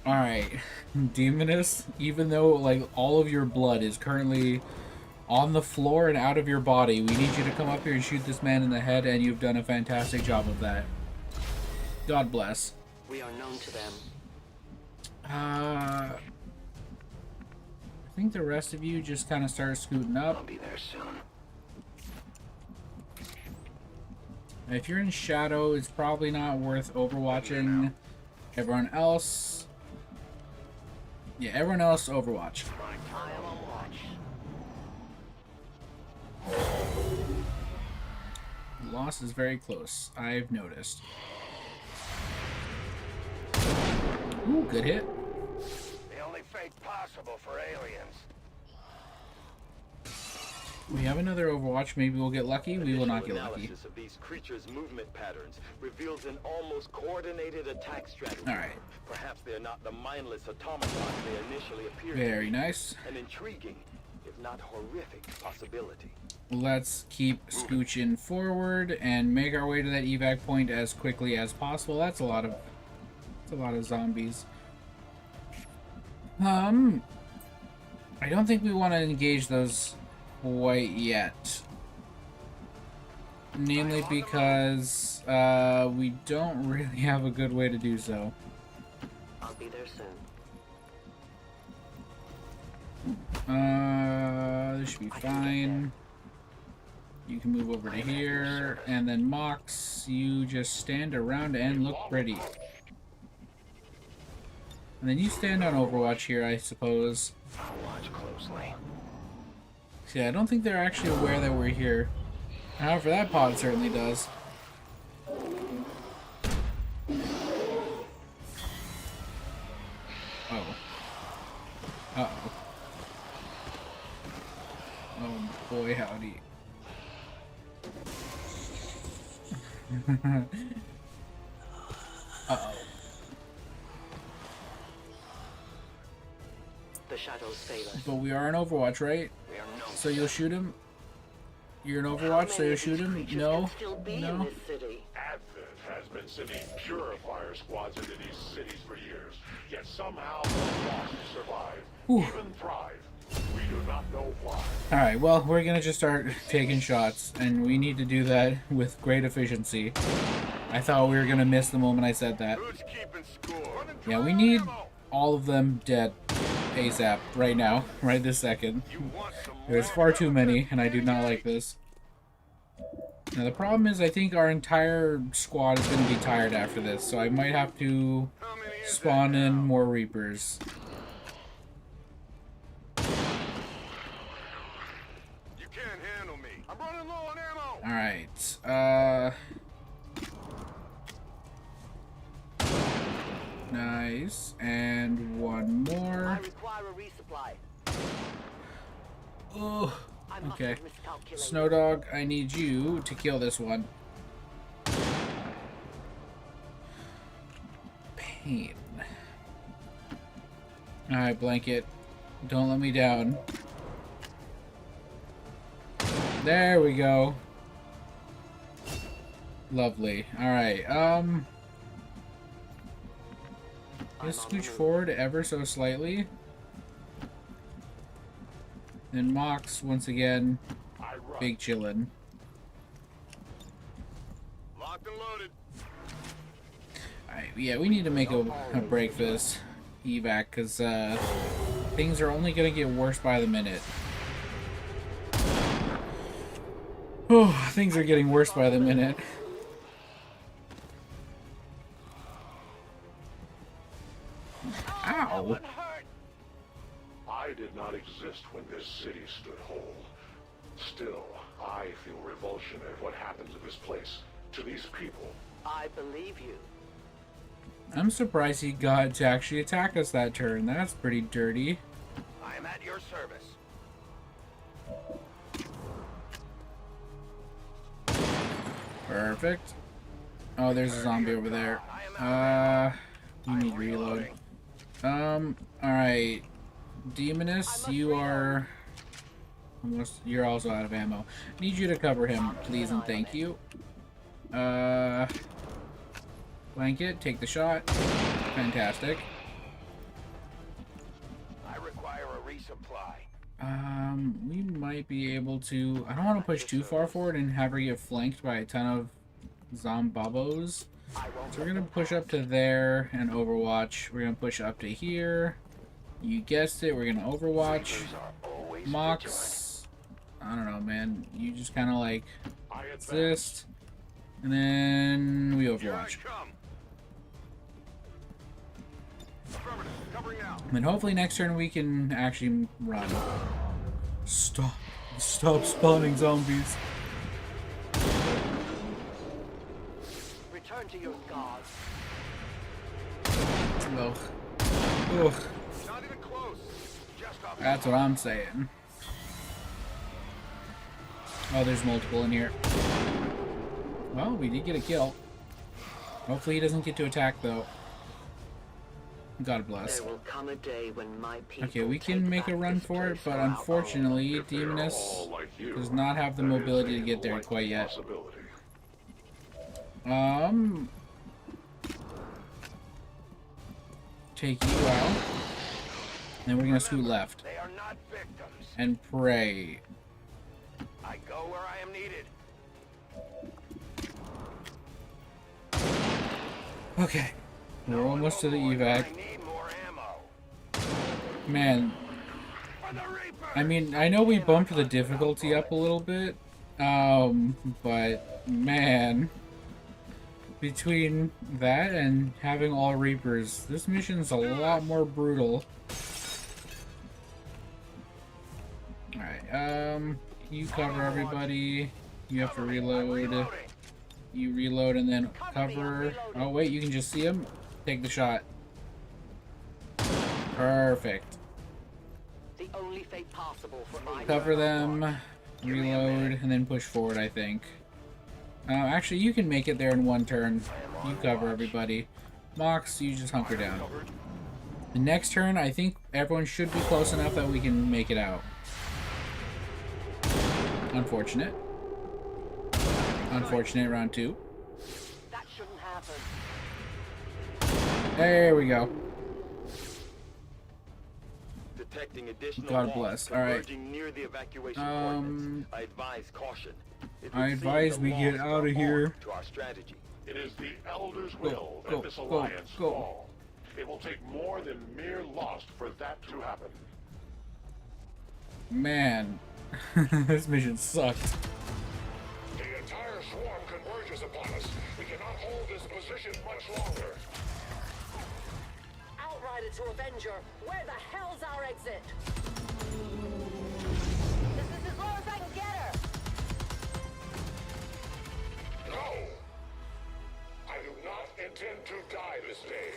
Alright, Demoness, even though like all of your blood is currently on the floor and out of your body, we need you to come up here and shoot this man in the head, and you've done a fantastic job of that. God bless. We are known to them. I think the rest of you just kind of start scooting up. I'll be there soon. If you're in shadow, it's probably not worth overwatching. Everyone else... Yeah, everyone else overwatch. I am on watch. Loss is very close, I've noticed. Ooh, good hit. The only fate possible for aliens. We have another Overwatch. Maybe we'll get lucky. We will not get lucky. Analysis of these creatures' movement patterns reveals an almost coordinated attack strategy. All right. Perhaps they're not the mindless automatons they initially appeared. Very nice. An intriguing, if not horrific, possibility. Let's keep scooching forward and make our way to that evac point as quickly as possible. That's a lot of zombies. I don't think we want to engage those quite yet. Namely because we don't really have a good way to do so. I'll be there soon. This should be fine. You can move over to here, and then Mox, you just stand around and look pretty. And then you stand on Overwatch here, I suppose. I'll watch closely. See, I don't think they're actually aware that we're here. However, that pod certainly does. Oh. Uh-oh. Oh boy, howdy. Uh-oh. The shadows fail us. But we are in Overwatch, right? We are known. So you'll shoot him? You're in Overwatch, so you'll shoot him? No? No? Advent has been sending purifier squads into these cities for years, yet somehow the lost survive, even thrive. We do not know why. Alright, well, we're gonna just start taking shots, and we need to do that with great efficiency. I thought we were gonna miss the moment I said that. Yeah, we need all of them dead ASAP, right now, right this second. There's far too many, and I do not like this. Now the problem is I think our entire squad is going to be tired after this, so I might have to spawn in more Reapers. You can't handle me. I'm running low on ammo. Alright, nice, and one more. I require a resupply. Oh, okay. Snowdog, I need you to kill this one. Pain. Alright, Blanket. Don't let me down. There we go. Lovely. Alright, just scooch forward ever so slightly. And Mox, once again, big chillin'. Locked and loaded. Alright, yeah, we need to make a break for this evac, because things are only going to get worse by the minute. Oh, things are getting worse by the minute. Ow! I did not exist when this city stood whole. Still, I feel revulsion at what happened to this place, to these people. I believe you. I'm surprised he got to actually attack us that turn. That's pretty dirty. I am at your service. Perfect. Oh, there's a zombie over there. We need reload. Alright. Demoness, you are Almost. You're also out of ammo. Need you to cover him, please and thank you. Blanket, take the shot. Fantastic. I require a resupply. We might be able to... I don't want to push too far forward and have her get flanked by a ton of zombabos. So we're going to push up to there and overwatch. We're going to push up to here. You guessed it, we're going to overwatch. Mox. I don't know, man. You just kind of like assist. And then we overwatch. And then hopefully next turn we can actually run. Stop spawning zombies. Return to your gods. Ugh. Ugh. That's what I'm saying. Oh, there's multiple in here. Well, we did get a kill. Hopefully he doesn't get to attack though. God bless. There will come a day when my people Okay, we can make a run for it, but unfortunately, Demoness does not have the mobility to get there quite yet. Take you out. Then we're gonna scoot left. They are not victims. And pray. I go where I am needed. Okay. We're almost to the evac. Man. I mean, I know we bumped the difficulty up a little bit. But man. Between that and having all Reapers, this mission's a lot more brutal. Alright, you cover everybody. You have to reload. You reload and then cover. Oh wait, you can just see him. Take the shot. Perfect. The only fate possible for my Cover them, reload, and then push forward, I think. Actually, you can make it there in one turn. You cover everybody. Mox, you just hunker down. The next turn, I think everyone should be close enough that we can make it out. Unfortunate. Unfortunate, round 2. That shouldn't happen. There we go. Detecting additional God bless. All right. near the evacuation coordinates. I advise caution. I advise we get out of here. To our strategy. It is the Elder's will that this alliance fall. It will take more than mere loss for that to happen. Man, this mission sucked. The entire swarm converges upon us. We cannot hold this position much longer. Outrider to Avenger, where the hell's our exit? This is as low as I can get her. No! I do not intend to die this day.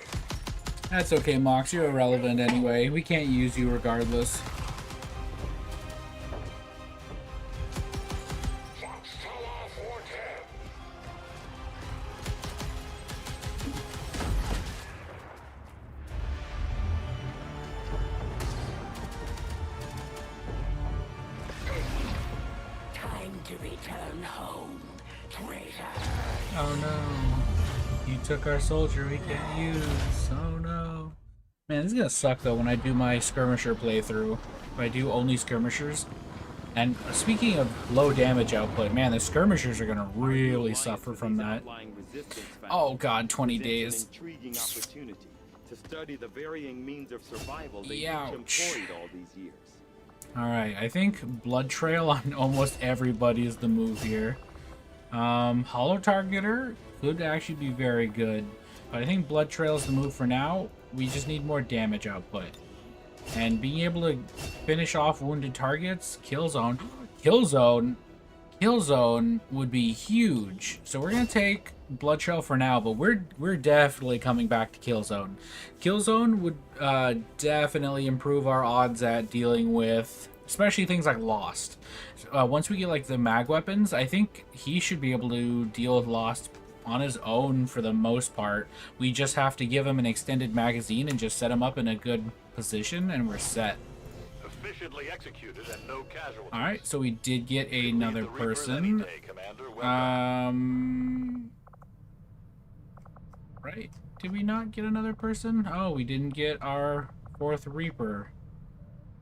That's okay, Mox. You're irrelevant anyway. We can't use you regardless. Oh no. You took our soldier we can't use. Oh no. Man, this is gonna suck though when I do my skirmisher playthrough. If I do only skirmishers. And speaking of low damage output, man, the skirmishers are gonna really suffer from that. Oh god, 20 days. To study the varying means of survival they Ouch. employed all these years. Alright, I think Blood Trail on almost everybody is the move here. Hollow Targeter could actually be very good, but I think Blood Trail is the move for now. We just need more damage output. And being able to finish off wounded targets, Killzone would be huge. So we're gonna take Blood Trail for now, but we're definitely coming back to Killzone. Killzone would definitely improve our odds at dealing with, especially things like Lost. Once we get like the mag weapons, I think he should be able to deal with Lost on his own for the most part. We just have to give him an extended magazine and just set him up in a good position, and we're set. efficiently executed and no casualties. Alright, so we did get another person. Right? Did we not get another person? Oh, we didn't get our 4th Reaper.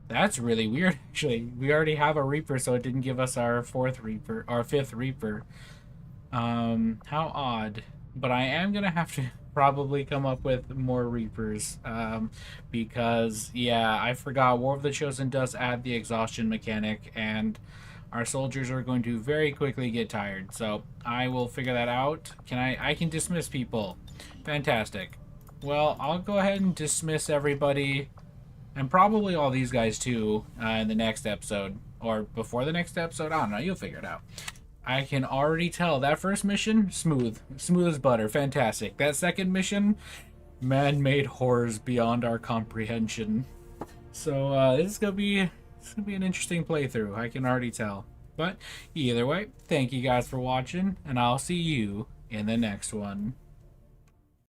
That's really weird, actually. We already have a Reaper, so it didn't give us our 4th Reaper, our 5th Reaper. How odd. But I am gonna have to probably come up with more Reapers, because, yeah, I forgot War of the Chosen does add the exhaustion mechanic, and our soldiers are going to very quickly get tired. So I will figure that out. I can dismiss people. Fantastic. Well, I'll go ahead and dismiss everybody, and probably all these guys too, in the next episode. Or before the next episode. I don't know. You'll figure it out. I can already tell. That first mission, smooth. Smooth as butter. Fantastic. That second mission, man-made horrors beyond our comprehension. So, this is gonna be an interesting playthrough. I can already tell. But, either way, thank you guys for watching, and I'll see you in the next one.